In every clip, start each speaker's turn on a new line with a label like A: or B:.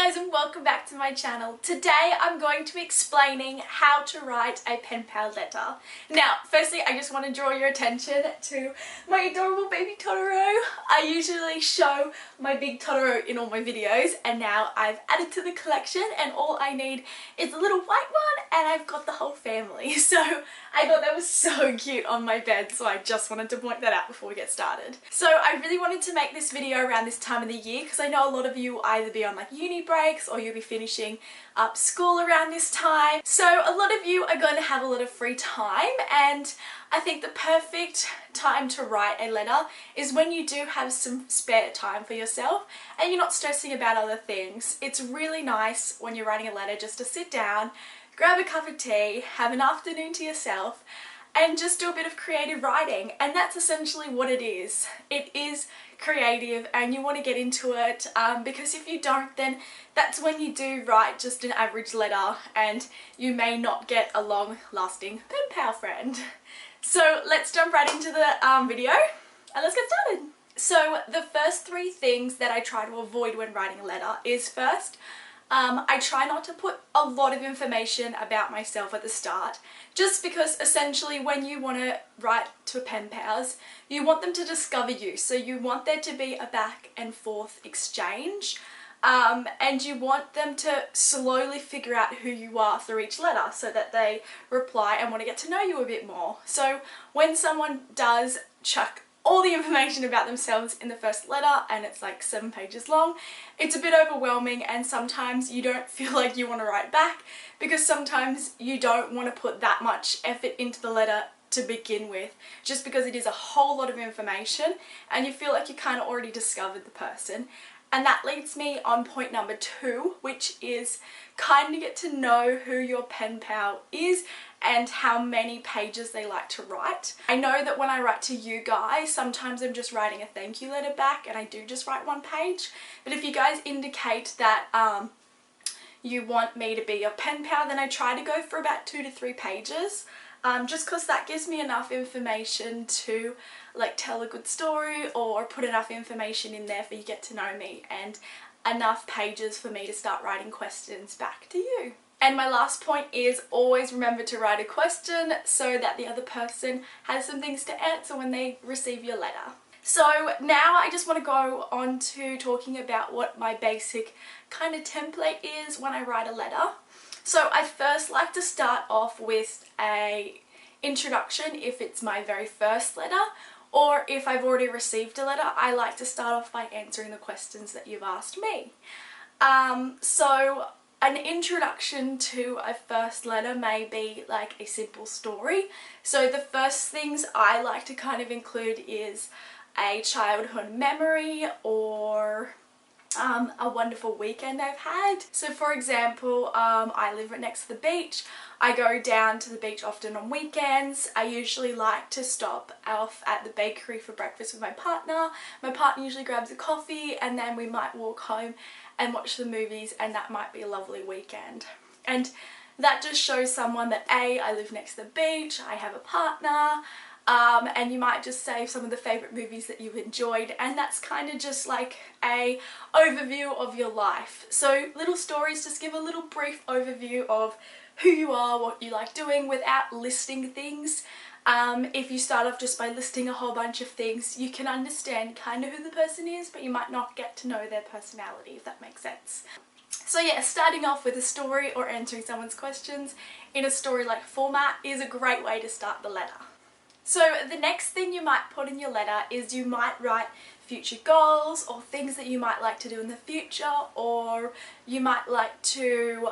A: guys, and welcome back to my channel. Today I'm going to be explaining how to write a pen pal letter. Now, firstly, I just want to draw your attention to my adorable baby Totoro. I usually show my big Totoro in all my videos, and now I've added to the collection, and all I need is a little white one, and I've got the whole family. So I thought that was so cute on my bed, so I just wanted to point that out before we get started. So I really wanted to make this video around this time of the year because I know a lot of you will either be on like uni breaks or you'll be finishing up school around this time. So a lot of you are going to have a lot of free time, and I think the perfect time to write a letter is when you do have some spare time for yourself and you're not stressing about other things. It's really nice when you're writing a letter just to sit down, grab a cup of tea, have an afternoon to yourself, and just do a bit of creative writing. And that's essentially what it is. It is creative, and you want to get into it because if you don't, then that's when you do write just an average letter and you may not get a long-lasting pen pal friend. So let's jump right into the video and let's get started. So the first three things that I try to avoid when writing a letter is first, I try not to put a lot of information about myself at the start, just because essentially when you want to write to pen pals, you want them to discover you. So you want there to be a back and forth exchange, and you want them to slowly figure out who you are through each letter so that they reply and want to get to know you a bit more. So when someone does chuck all the information about themselves in the first letter and it's like 7 pages long, it's a bit overwhelming, and sometimes you don't feel like you want to write back because sometimes you don't want to put that much effort into the letter to begin with, just because it is a whole lot of information and you feel like you kind of already discovered the person. And that leads me on point number 2, which is kind of get to know who your pen pal is and how many pages they like to write. I know that when I write to you guys, sometimes I'm just writing a thank you letter back and I do just write 1 page. But if you guys indicate that you want me to be your pen pal, then I try to go for about 2 to 3 pages. Just because that gives me enough information to like tell a good story or put enough information in there for you to get to know me, and enough pages for me to start writing questions back to you. And my last point is always remember to write a question so that the other person has some things to answer when they receive your letter. So now I just want to go on to talking about what my basic kind of template is when I write a letter. So I first like to start off with a introduction if it's my very first letter, or if I've already received a letter, I like to start off by answering the questions that you've asked me. So an introduction to a first letter may be like a simple story. So the first things I like to kind of include is a childhood memory or a wonderful weekend I've had. So for example, I live right next to the beach. I go down to the beach often on weekends. I usually like to stop off at the bakery for breakfast with my partner. My partner usually grabs a coffee and then we might walk home and watch the movies, and that might be a lovely weekend. And that just shows someone that A, I live next to the beach, I have a partner, and you might just say some of the favourite movies that you've enjoyed, and that's kind of just like a overview of your life. So little stories just give a little brief overview of who you are, what you like doing, without listing things. If you start off just by listing a whole bunch of things, you can understand kind of who the person is, but you might not get to know their personality, if that makes sense. So yeah, starting off with a story or answering someone's questions in a story-like format is a great way to start the letter. So the next thing you might put in your letter is you might write future goals or things that you might like to do in the future, or you might like to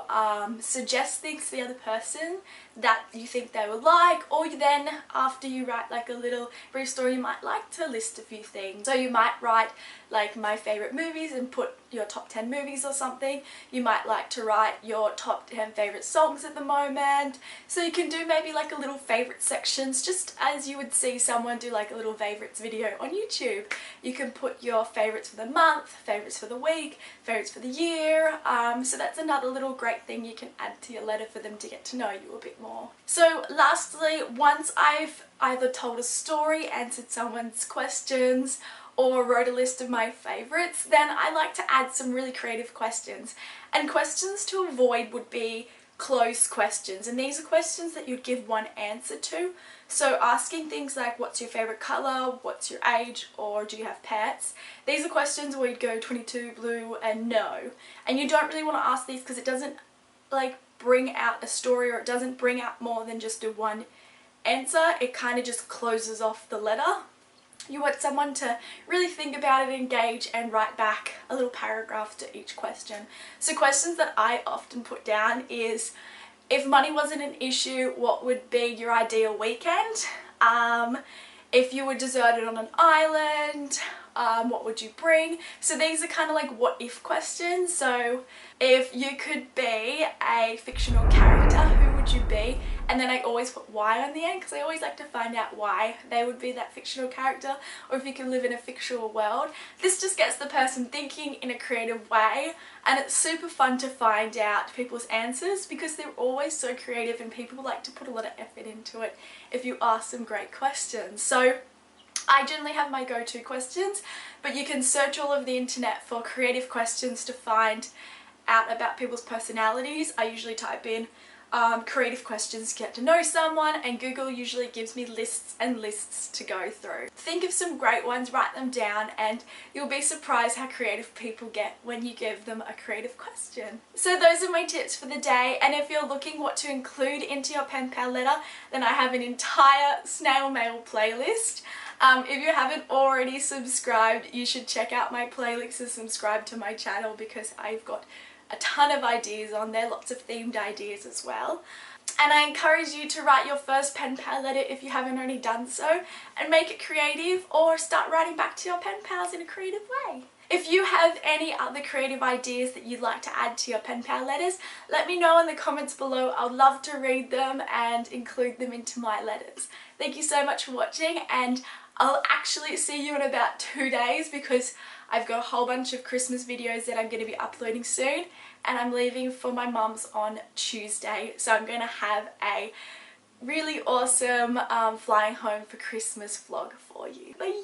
A: suggest things to the other person that you think they would like, or then after you write like a little brief story, you might like to list a few things. So you might write like my favourite movies and put your top 10 movies or something. You might like to write your top 10 favourite songs at the moment. So you can do maybe like a little favourite sections, just as you would see someone do like a little favourites video on YouTube. You can put your favourites for the month, favourites for the week, favourites for the year. So that's another little great thing you can add to your letter for them to get to know you a bit more. So lastly, once I've either told a story, answered someone's questions, or wrote a list of my favourites, then I like to add some really creative questions. And questions to avoid would be closed questions, and these are questions that you'd give one answer to. So asking things like what's your favourite colour, what's your age, or do you have pets? These are questions where you'd go 22, blue and no. And you don't really want to ask these because it doesn't like bring out a story, or it doesn't bring out more than just a one answer. It kind of just closes off the letter. You want someone to really think about it, engage, and write back a little paragraph to each question. So questions that I often put down is, if money wasn't an issue, what would be your ideal weekend? If you were deserted on an island, what would you bring? So these are kind of like what if questions. So if you could be a fictional character, who would you be? And then I always put why on the end because I always like to find out why they would be that fictional character, or if you can live in a fictional world. This just gets the person thinking in a creative way, and it's super fun to find out people's answers because they're always so creative and people like to put a lot of effort into it if you ask them great questions. So I generally have my go-to questions, but you can search all over the internet for creative questions to find out about people's personalities. I usually type in creative questions to get to know someone, and Google usually gives me lists and lists to go through. Think of some great ones, write them down, and you'll be surprised how creative people get when you give them a creative question. So those are my tips for the day, and if you're looking what to include into your pen pal letter, then I have an entire snail mail playlist. If you haven't already subscribed, you should check out my playlist and subscribe to my channel because I've got a ton of ideas on there, lots of themed ideas as well. And I encourage you to write your first pen pal letter if you haven't already done so, and make it creative, or start writing back to your pen pals in a creative way. If you have any other creative ideas that you'd like to add to your pen pal letters, let me know in the comments below. I'd love to read them and include them into my letters. Thank you so much for watching, and I'll actually see you in about 2 days because I've got a whole bunch of Christmas videos that I'm going to be uploading soon, and I'm leaving for my mum's on Tuesday, so I'm going to have a really awesome flying home for Christmas vlog for you. Bye!